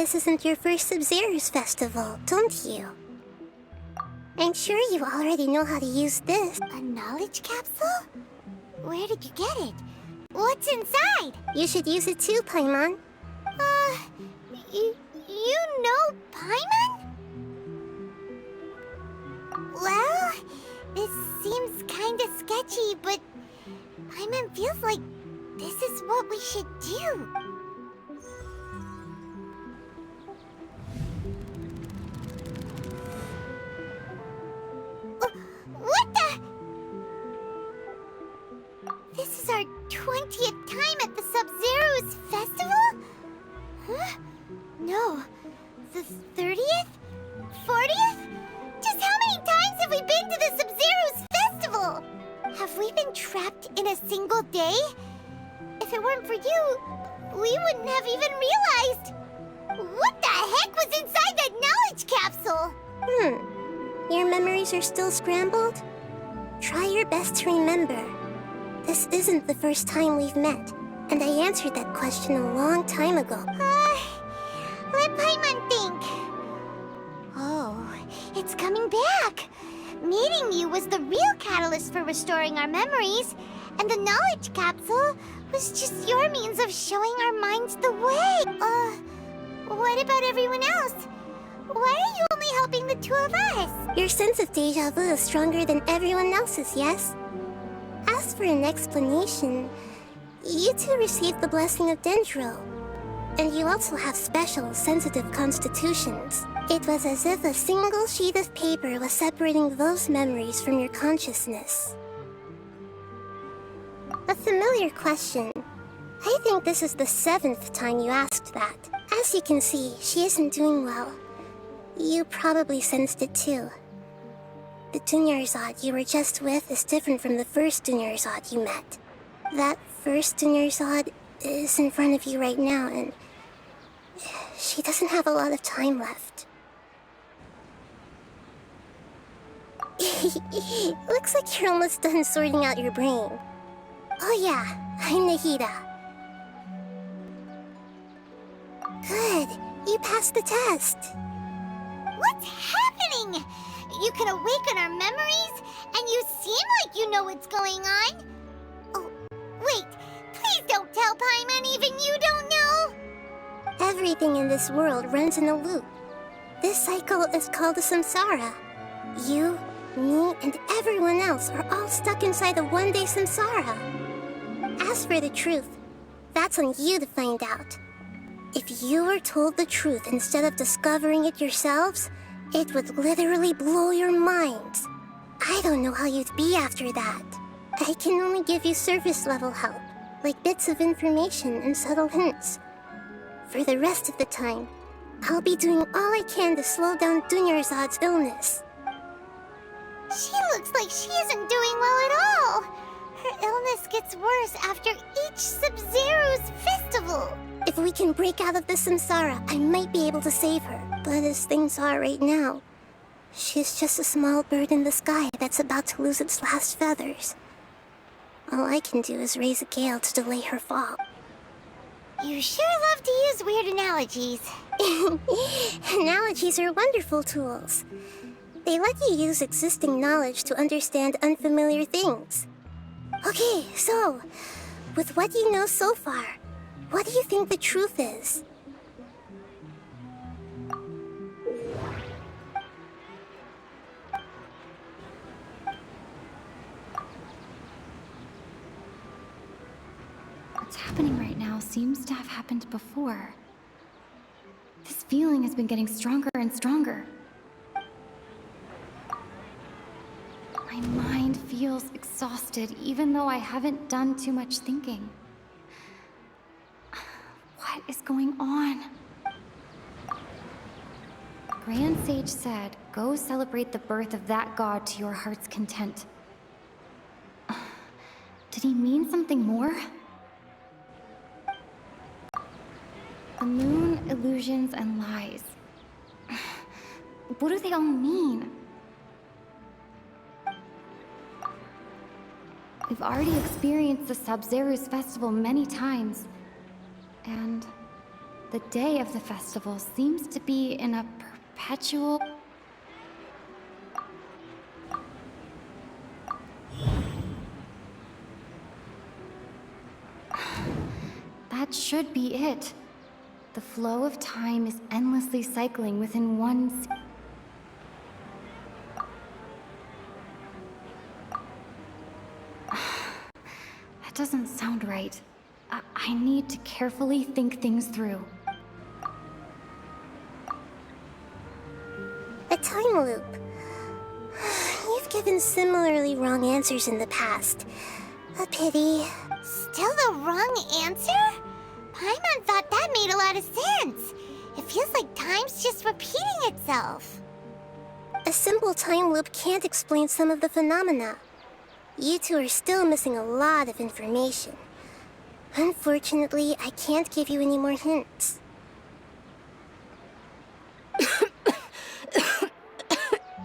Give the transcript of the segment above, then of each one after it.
this isn't your first Sumeru's festival, don't you? I'm sure you already know how to use this. A knowledge capsule? Where did you get it? What's inside? You should use it too, Paimon. You know Paimon? Well, this seems kinda sketchy, but Paimon feels like this is what we should do. What the? This is our 20th time at the Sub-Zero's festival? Huh? No. The 30th? 40th? Just how many times have we been to the Sub-Zero's festival? Have we been trapped in a single day? If it weren't for you, we wouldn't have even realized. What the heck was inside that knowledge capsule? Your memories are still scrambled? Try your best to remember. This isn't the first time we've met, and I answered that question a long time ago. Let Paimon think. Oh, it's coming back. Meeting you was the real catalyst for restoring our memories, and the knowledge capsule was just your means of showing our minds the way. What about everyone else? Why are you only helping the two of us? Your sense of deja vu is stronger than everyone else's, yes? As for an explanation, you two received the blessing of Dendro. And you also have special, sensitive constitutions. It was as if a single sheet of paper was separating those memories from your consciousness. A familiar question. I think this is the 7th time you asked that. As you can see, she isn't doing well. You probably sensed it too. The Dunyarzad you were just with is different from the first Dunyarzad you met. That first Dunyarzad is in front of you right now, and she doesn't have a lot of time left. Looks like you're almost done sorting out your brain. Oh yeah, I'm Nahida. Good, you passed the test. What's happening? You can awaken our memories, and you seem like you know what's going on. Oh, wait, please don't tell Paimon even you don't know. Everything in this world runs in a loop. This cycle is called a samsara. You, me, and everyone else are all stuck inside a one-day samsara. As for the truth, that's on you to find out. If you were told the truth instead of discovering it yourselves, it would literally blow your minds. I don't know how you'd be after that. I can only give you surface-level help, like bits of information and subtle hints. For the rest of the time, I'll be doing all I can to slow down Dunyarzad's illness. She looks like she isn't doing well at all. Her illness gets worse after each Sub-Zero's festival. If we can break out of the samsara, I might be able to save her. But as things are right now, she's just a small bird in the sky that's about to lose its last feathers. All I can do is raise a gale to delay her fall. You sure love to use weird analogies. Analogies are wonderful tools. They let you use existing knowledge to understand unfamiliar things. Okay, so, with what you know so far, what do you think the truth is? What's happening right now seems to have happened before. This feeling has been getting stronger and stronger. My mind feels exhausted, even though I haven't done too much thinking. What is going on? Grand Sage said, go celebrate the birth of that god to your heart's content. Did he mean something more? The moon, illusions, and lies. What do they all mean? We've already experienced the Sub-Zero's festival many times. And The day of the festival seems to be in a perpetual... That should be it. The flow of time is endlessly cycling within one... That doesn't sound right. I need to carefully think things through. A time loop. You've given similarly wrong answers in the past. A pity. Still the wrong answer? Paimon thought that made a lot of sense. It feels like time's just repeating itself. A simple time loop can't explain some of the phenomena. You two are still missing a lot of information. Unfortunately, I can't give you any more hints.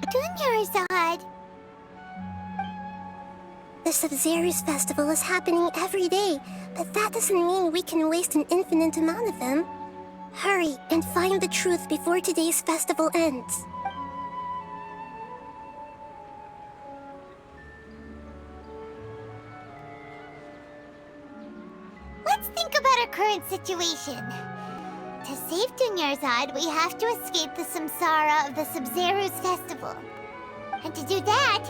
Dunyarzad. The Sub-Zero's festival is happening every day, but that doesn't mean we can waste an infinite amount of them. Hurry and find the truth before today's festival ends. Let's think about our current situation. To save Dunyarzad, we have to escape the samsara of the Sub-Zero's festival. And to do that,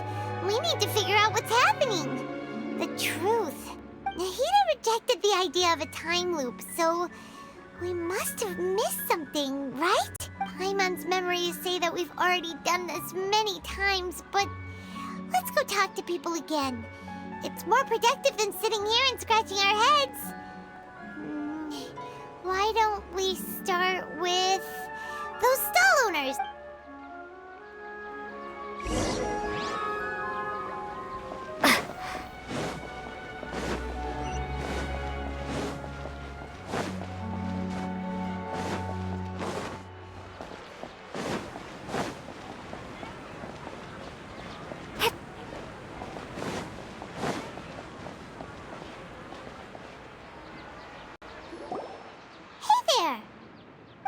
we need to figure out what's happening. The truth. Nahida rejected the idea of a time loop, so we must have missed something, right? Paimon's memories say that we've already done this many times, but let's go talk to people again. It's more productive than sitting here and scratching our heads. Why don't we start with those stall owners?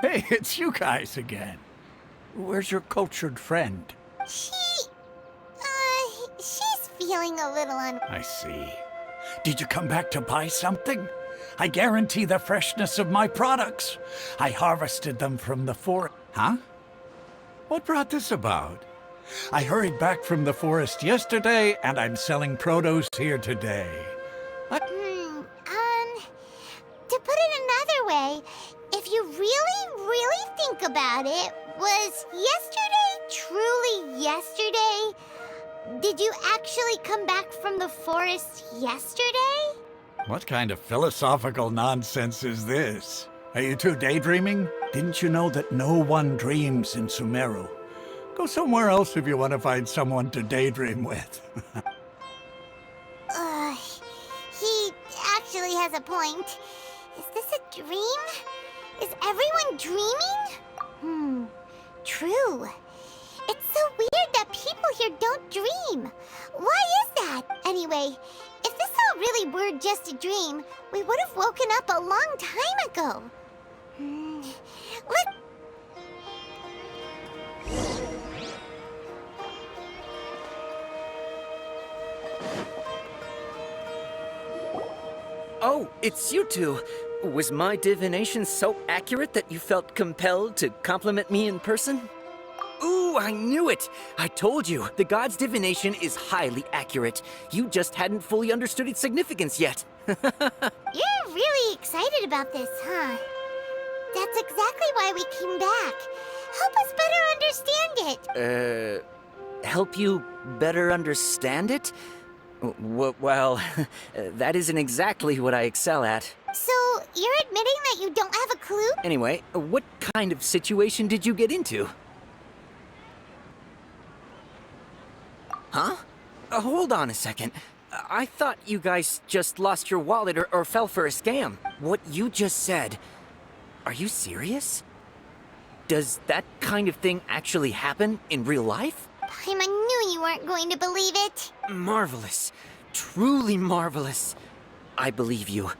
Hey, it's you guys again. Where's your cultured friend? She's feeling a little I see. Did you come back to buy something? I guarantee the freshness of my products. I harvested them from the forest. Huh? What brought this about? I hurried back from the forest yesterday, and I'm selling produce here today. To put it another way, if you really think about it, was yesterday truly yesterday? Did you actually come back from the forest yesterday? What kind of philosophical nonsense is this? Are you two daydreaming? Didn't you know that no one dreams in Sumeru? Go somewhere else if you want to find someone to daydream with. He actually has a point. Is this a dream? Is everyone dreaming? True. It's so weird that people here don't dream. Why is that? Anyway, if this all really were just a dream, we would have woken up a long time ago. Oh, it's you two. Was my divination so accurate that you felt compelled to compliment me in person? Ooh, I knew it! I told you, the god's divination is highly accurate. You just hadn't fully understood its significance yet. You're really excited about this, huh? That's exactly why we came back. Help us better understand it. Help you better understand it? Well, that isn't exactly what I excel at. So, you're admitting that you don't have a clue? Anyway, what kind of situation did you get into? Huh? Hold on a second. I thought you guys just lost your wallet or fell for a scam. What you just said, are you serious? Does that kind of thing actually happen in real life? Paimon knew you weren't going to believe it. Marvelous. Truly marvelous. I believe you.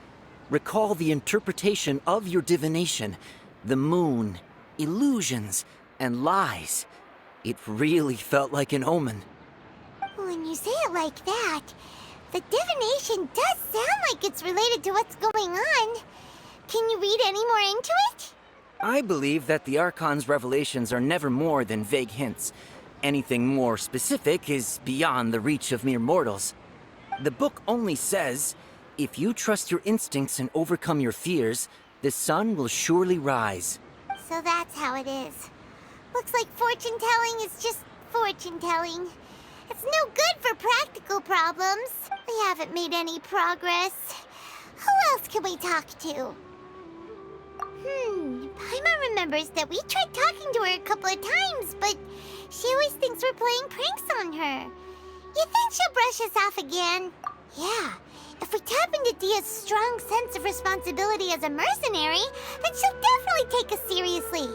Recall the interpretation of your divination. The moon, illusions, and lies. It really felt like an omen. When you say it like that, the divination does sound like it's related to what's going on. Can you read any more into it? I believe that the Archon's revelations are never more than vague hints. Anything more specific is beyond the reach of mere mortals. The book only says, if you trust your instincts and overcome your fears, the sun will surely rise. So that's how it is. Looks like fortune-telling is just fortune-telling. It's no good for practical problems. We haven't made any progress. Who else can we talk to? Paimon remembers that we tried talking to her a couple of times, but she always thinks we're playing pranks on her. You think she'll brush us off again? Yeah. If we tap into Dia's strong sense of responsibility as a mercenary, then she'll definitely take us seriously.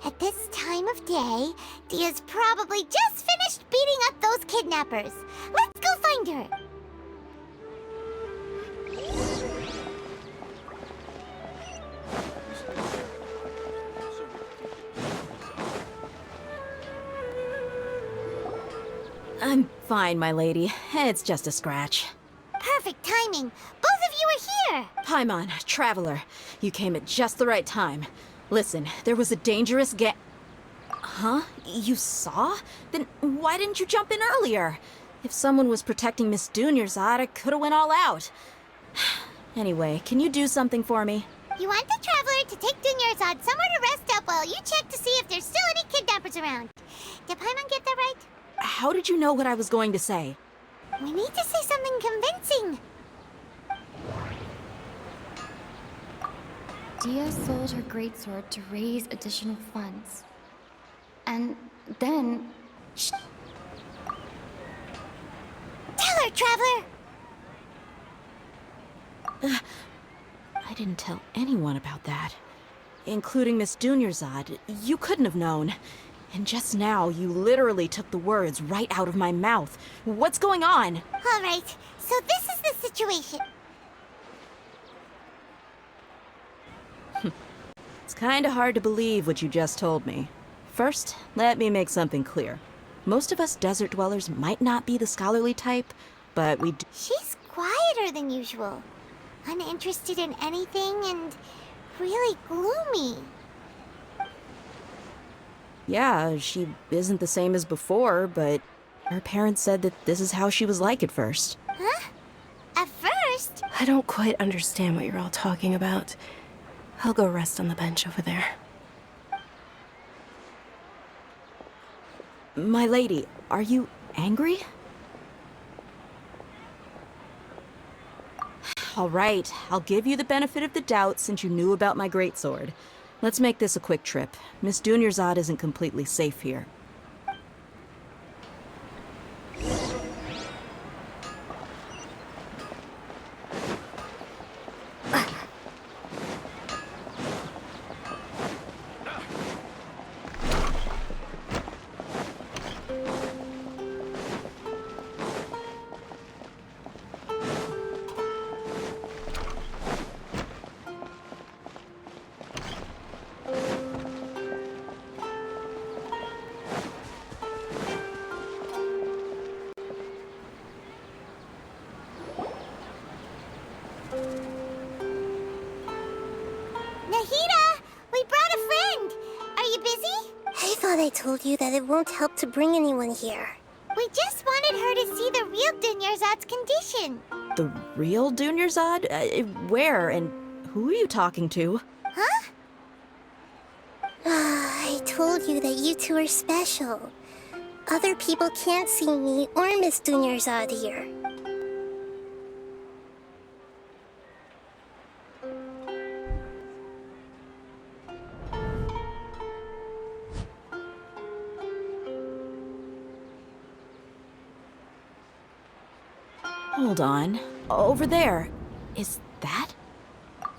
At this time of day, Dia's probably just finished beating up those kidnappers. Let's go find her. I'm fine, my lady. It's just a scratch. Perfect timing. Both of you are here. Paimon, Traveler, you came at just the right time. Listen, there was a dangerous Huh? You saw? Then why didn't you jump in earlier? If someone was protecting Miss Dunyarzad, I could have went all out. Anyway, can you do something for me? You want the Traveler to take Dunyarzad somewhere to rest up while you check to see if there's still any kidnappers around. Did Paimon get that right? How did you know what I was going to say? We need to say something convincing. Dia sold her greatsword to raise additional funds. And then... Shh. Tell her, Traveler! I didn't tell anyone about that. Including Miss Dunyarzad. You couldn't have known. And just now, you literally took the words right out of my mouth. What's going on? All right, so this is the situation. It's kinda hard to believe what you just told me. First, let me make something clear. Most of us desert dwellers might not be the scholarly type, but we do. She's quieter than usual. Uninterested in anything and really gloomy. Yeah, she isn't the same as before, but her parents said that this is how she was like at first. Huh? At first? I don't quite understand what you're all talking about. I'll go rest on the bench over there. My lady, are you angry? All right, I'll give you the benefit of the doubt since you knew about my greatsword. Let's make this a quick trip. Miss Dunyarzad isn't completely safe here. Nahida, we brought a friend. Are you busy? I thought I told you that it won't help to bring anyone here. We just wanted her to see the real Dunyarzad's condition. The real Dunyarzad? Where and who are you talking to? Huh? I told you that you two are special. Other people can't see me or Miss Dunyarzad here. Hold on. Over there. Is that?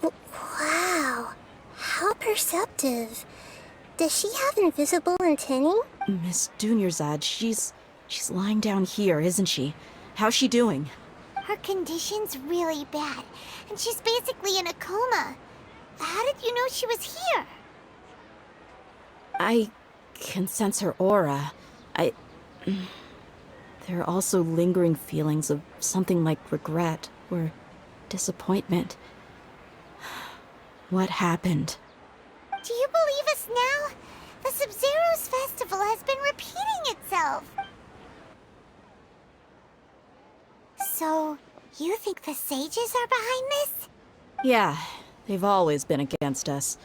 Wow, how perceptive. Does she have invisible antennae? Miss Dunyarzad, she's lying down here, isn't she? How's she doing? Her condition's really bad, and she's basically in a coma. How did you know she was here? I can sense her aura. There are also lingering feelings of something like regret or disappointment. What happened? Do you believe us now? The Sub-Zero's festival has been repeating itself. So, you think the sages are behind this? Yeah, they've always been against us.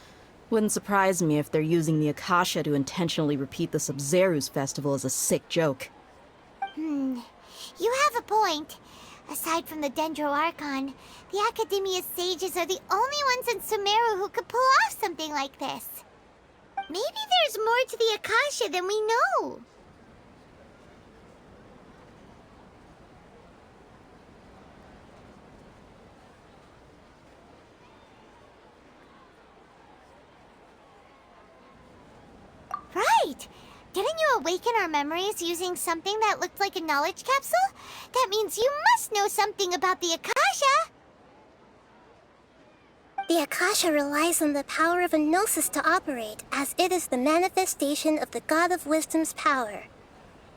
Wouldn't surprise me if they're using the Akasha to intentionally repeat the Sub-Zero's festival as a sick joke. You have a point. Aside from the Dendro Archon, the Academia's sages are the only ones in Sumeru who could pull off something like this. Maybe there's more to the Akasha than we know. Right! Didn't you awaken our memories using something that looked like a knowledge capsule? That means you must know something about the Akasha! The Akasha relies on the power of a gnosis to operate, as it is the manifestation of the God of Wisdom's power.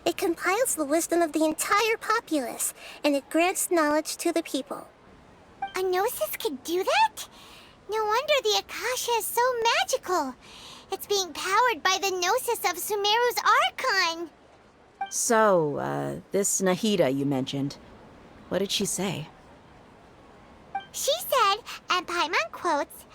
It compiles the wisdom of the entire populace, and it grants knowledge to the people. A gnosis could do that? No wonder the Akasha is so magical. It's being powered by the gnosis of Sumeru's Archon. So, this Nahida you mentioned, what did she say? She said, and Paimon quotes,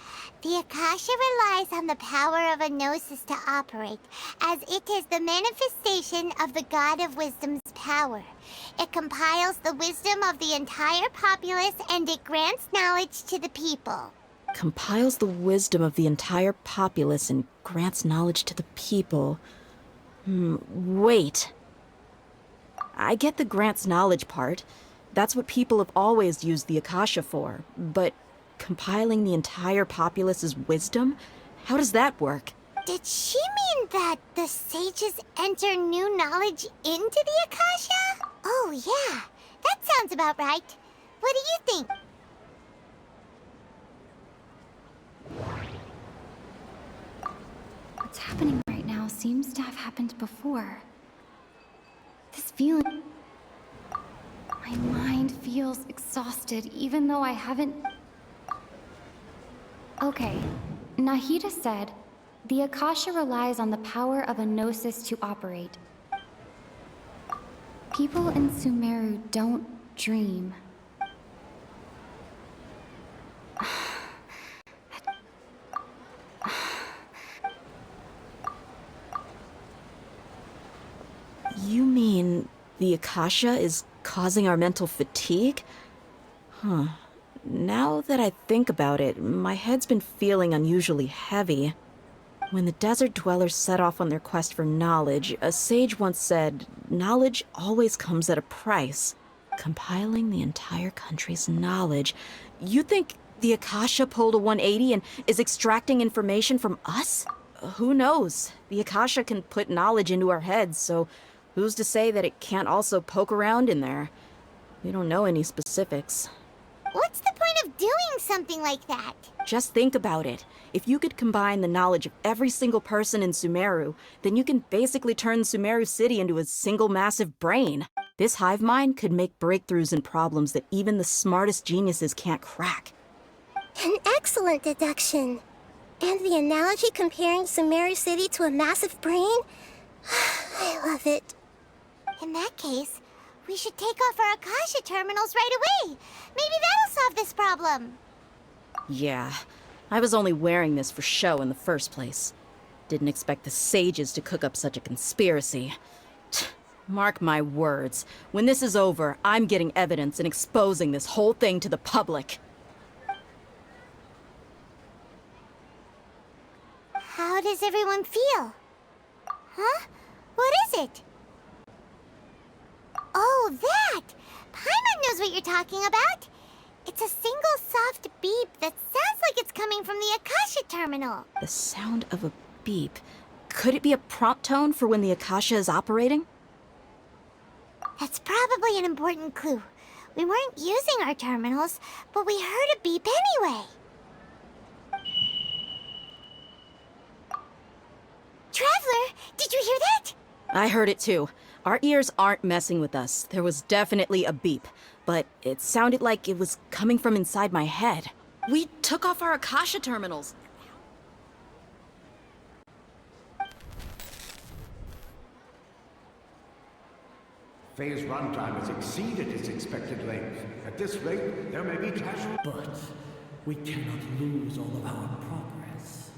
"The Akasha relies on the power of a gnosis to operate, as it is the manifestation of the God of Wisdom's power. It compiles the wisdom of the entire populace and it grants knowledge to the people." Compiles the wisdom of the entire populace and grants knowledge to the people. Wait. I get the grants knowledge part. That's what people have always used the Akasha for. But compiling the entire populace's wisdom? How does that work? Did she mean that the sages enter new knowledge into the Akasha? Oh yeah, that sounds about right. What do you think? What's happening right now seems to have happened before. This feeling... My mind feels exhausted, even though I haven't... Okay, Nahida said, the Akasha relies on the power of a gnosis to operate. People in Sumeru don't dream. You mean the Akasha is causing our mental fatigue? Huh. Now that I think about it, my head's been feeling unusually heavy. When the desert dwellers set off on their quest for knowledge, a sage once said, knowledge always comes at a price. Compiling the entire country's knowledge. You think the Akasha pulled a 180 and is extracting information from us? Who knows? The Akasha can put knowledge into our heads, so who's to say that it can't also poke around in there? We don't know any specifics. What's the point of doing something like that? Just think about it. If you could combine the knowledge of every single person in Sumeru, then you can basically turn Sumeru City into a single massive brain. This hive mind could make breakthroughs in problems that even the smartest geniuses can't crack. An excellent deduction. And the analogy comparing Sumeru City to a massive brain? I love it. In that case, we should take off our Akasha terminals right away. Maybe that'll solve this problem. Yeah, I was only wearing this for show in the first place. Didn't expect the sages to cook up such a conspiracy. Mark my words, when this is over, I'm getting evidence and exposing this whole thing to the public. How does everyone feel? Huh? What is it? Oh, that! Paimon knows what you're talking about. It's a single soft beep that sounds like it's coming from the Akasha terminal. The sound of a beep. Could it be a prompt tone for when the Akasha is operating? That's probably an important clue. We weren't using our terminals, but we heard a beep anyway. Traveler, did you hear that? I heard it too. Our ears aren't messing with us. There was definitely a beep, but it sounded like it was coming from inside my head. We took off our Akasha terminals. Phase runtime has exceeded its expected length. At this rate, there may be casual... But we cannot lose all of our progress.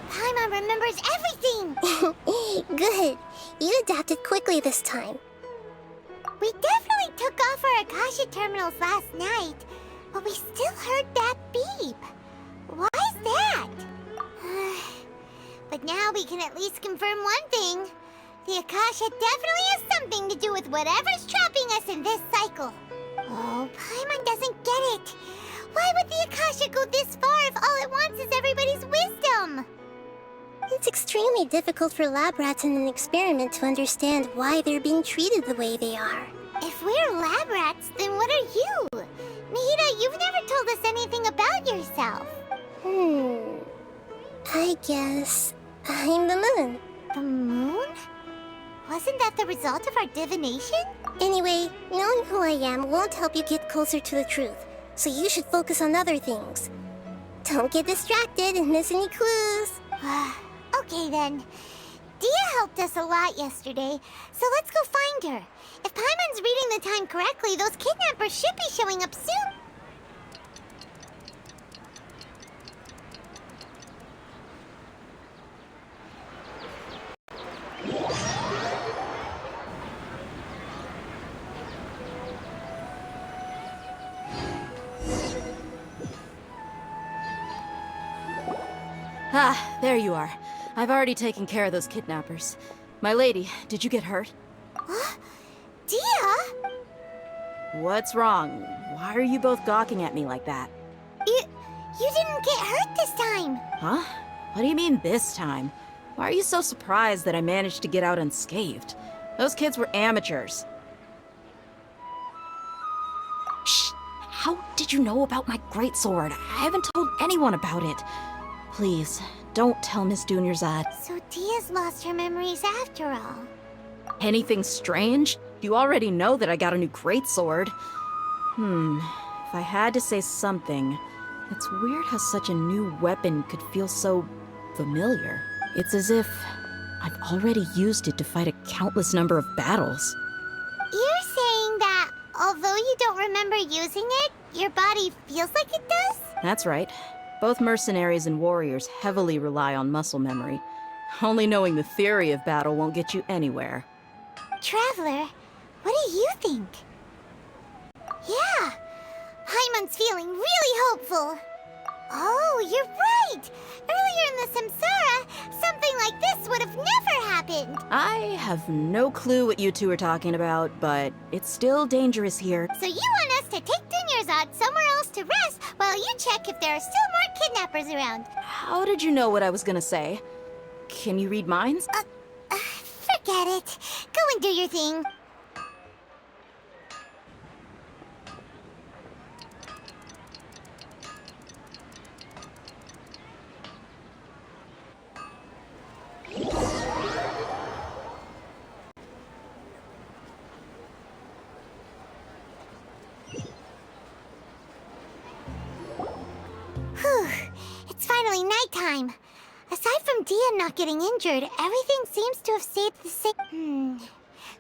Paimon remembers everything! Good. You adapted quickly this time. We definitely took off our Akasha terminals last night, but we still heard that beep. Why is that? But now we can at least confirm one thing. The Akasha definitely has something to do with whatever's trapping us in this cycle. Oh, Paimon doesn't get it. Why would the Akasha go this far if all it wants is everybody's wisdom? It's extremely difficult for lab rats in an experiment to understand why they're being treated the way they are. If we're lab rats, then what are you? Nahida, you've never told us anything about yourself. I guess I'm the moon. The moon? Wasn't that the result of our divination? Anyway, knowing who I am won't help you get closer to the truth, so you should focus on other things. Don't get distracted and miss any clues. Okay then. Dia helped us a lot yesterday, so let's go find her. If Paimon's reading the time correctly, those kidnappers should be showing up soon. Ah, there you are. I've already taken care of those kidnappers. My lady, did you get hurt? Dia? What's wrong? Why are you both gawking at me like that? You didn't get hurt this time. Huh? What do you mean this time? Why are you so surprised that I managed to get out unscathed? Those kids were amateurs. Shh! How did you know about my greatsword? I haven't told anyone about it. Please, don't tell Miss Dunyarzad. So Dia's lost her memories after all. Anything strange? You already know that I got a new greatsword. If I had to say something, it's weird how such a new weapon could feel so familiar. It's as if I've already used it to fight a countless number of battles. You're saying that although you don't remember using it, your body feels like it does? That's right. Both mercenaries and warriors heavily rely on muscle memory. Only knowing the theory of battle won't get you anywhere. Traveler, what do you think? Yeah, Paimon's feeling really hopeful. Oh, you're right! Earlier in the Samsara, something like this would have never happened. I have no clue what you two are talking about, but it's still dangerous here. So you want us to take Dunyarzad somewhere else to rest while you check if there are still more kidnappers around? How did you know what I was gonna say? Can you read minds? Forget it. Go and do your thing. Whew. It's finally nighttime. Aside from Dia not getting injured, everything seems to have stayed the same.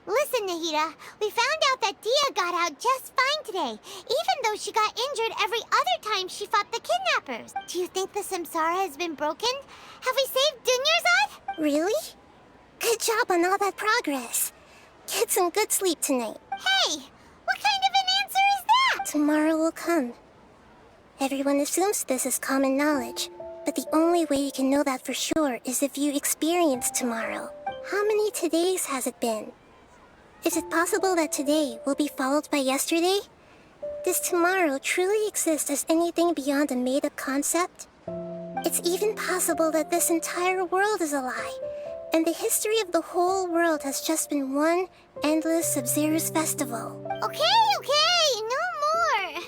Listen, Nahida, we found out that Dia got out just fine today, even though she got injured every other time she fought the kidnappers. Do you think the Samsara has been broken? Have we saved Dunyarzad? Really? Good job on all that progress. Get some good sleep tonight. Hey, what kind of an answer is that? Tomorrow will come. Everyone assumes this is common knowledge, but the only way you can know that for sure is if you experience tomorrow. How many todays has it been? Is it possible that today will be followed by yesterday? Does tomorrow truly exist as anything beyond a made-up concept? It's even possible that this entire world is a lie, and the history of the whole world has just been one endless Sub-Zero's festival. Okay, no more.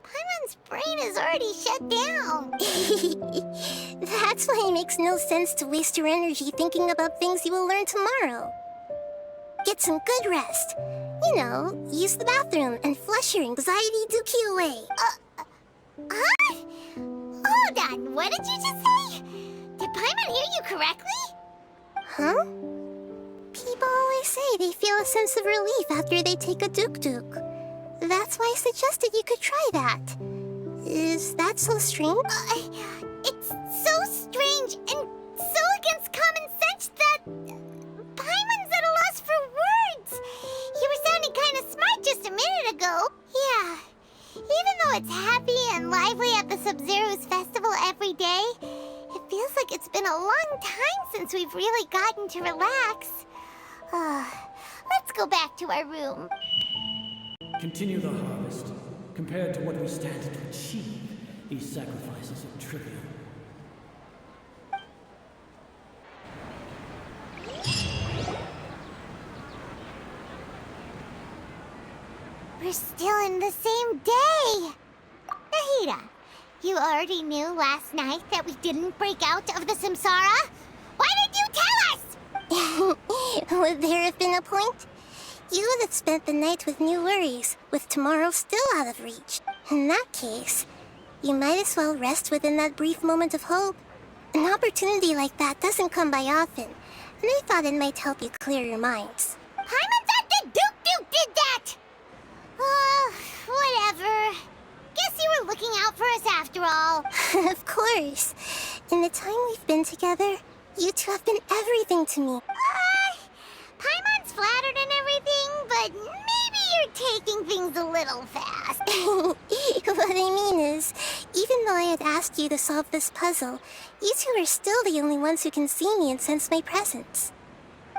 Paimon's brain is already shut down. That's why it makes no sense to waste your energy thinking about things you will learn tomorrow. Get some good rest. You know, use the bathroom and flush your anxiety dookie away. Huh? Hold on, what did you just say? Did Paimon hear you correctly? Huh? People always say they feel a sense of relief after they take a duk-duk. That's why I suggested you could try that. Is that so strange? It's so strange and so against common sense that Paimon's at a loss for words. You were sounding kind of smart just a minute ago. Yeah. Even though it's happy and lively at the Sub-Zero's festival every day, it feels like it's been a long time since we've really gotten to relax. Let's go back to our room. Continue the harvest. Compared to what we stand to achieve, these sacrifices are trivial. We're still in the same day! Nahida, you already knew last night that we didn't break out of the Samsara? Why did you tell us? Would there have been a point? You would have spent the night with new worries, with tomorrow still out of reach. In that case, you might as well rest within that brief moment of hope. An opportunity like that doesn't come by often, and I thought it might help you clear your minds. Paimon thought the Duke did that! Whatever. Guess you were looking out for us after all. Of course. In the time we've been together, you two have been everything to me. Paimon's flattered and everything, but maybe you're taking things a little fast. What I mean is, even though I had asked you to solve this puzzle, you two are still the only ones who can see me and sense my presence.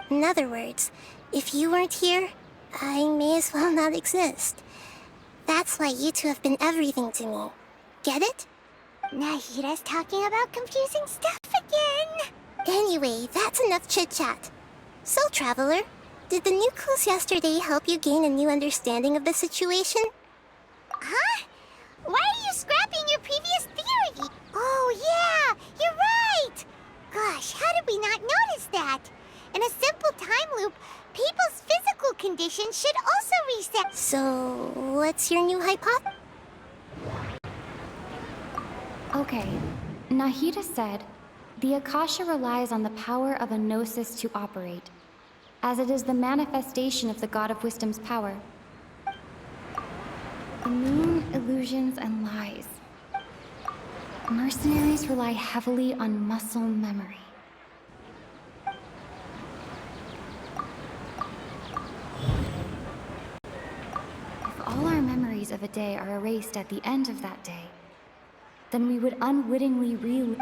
In other words, if you weren't here, I may as well not exist. That's why you two have been everything to me. Get it? Nahida's talking about confusing stuff again. Anyway, that's enough chit-chat. So, Traveler, did the new clues yesterday help you gain a new understanding of the situation? Huh? Why are you scrapping your previous theory? Oh, yeah, you're right. Gosh, how did we not notice that? In a simple time loop, people's physical condition should also reset. So, what's your new hypothesis? Okay, Nahida said, the Akasha relies on the power of a gnosis to operate, as it is the manifestation of the God of Wisdom's power. The moon, illusions, and lies. Mercenaries rely heavily on muscle memory. If all our memories of a day are erased at the end of that day, then we would unwittingly relive.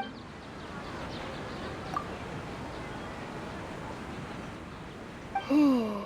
Oh,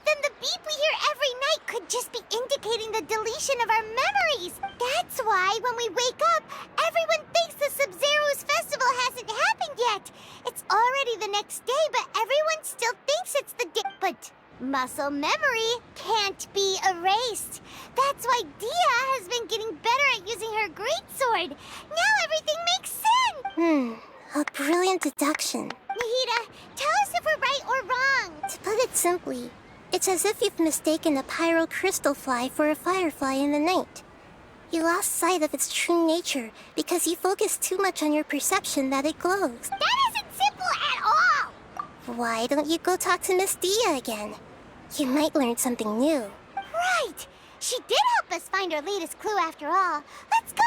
then the beep we hear every night could just be indicating the deletion of our memories. That's why when we wake up, everyone thinks the Sub-Zero's festival hasn't happened yet. It's already the next day, but everyone still thinks it's the day. But muscle memory can't be erased. That's why Dia has been getting better at using her greatsword. Now everything makes sense. A brilliant deduction. Nahida, tell us if we're right or wrong. To put it simply, it's as if you've mistaken a pyro crystal fly for a firefly in the night. You lost sight of its true nature because you focused too much on your perception that it glows. That isn't simple at all. Why don't you go talk to Miss Dia again? You might learn something new. Right. She did help us find our latest clue after all. Let's go.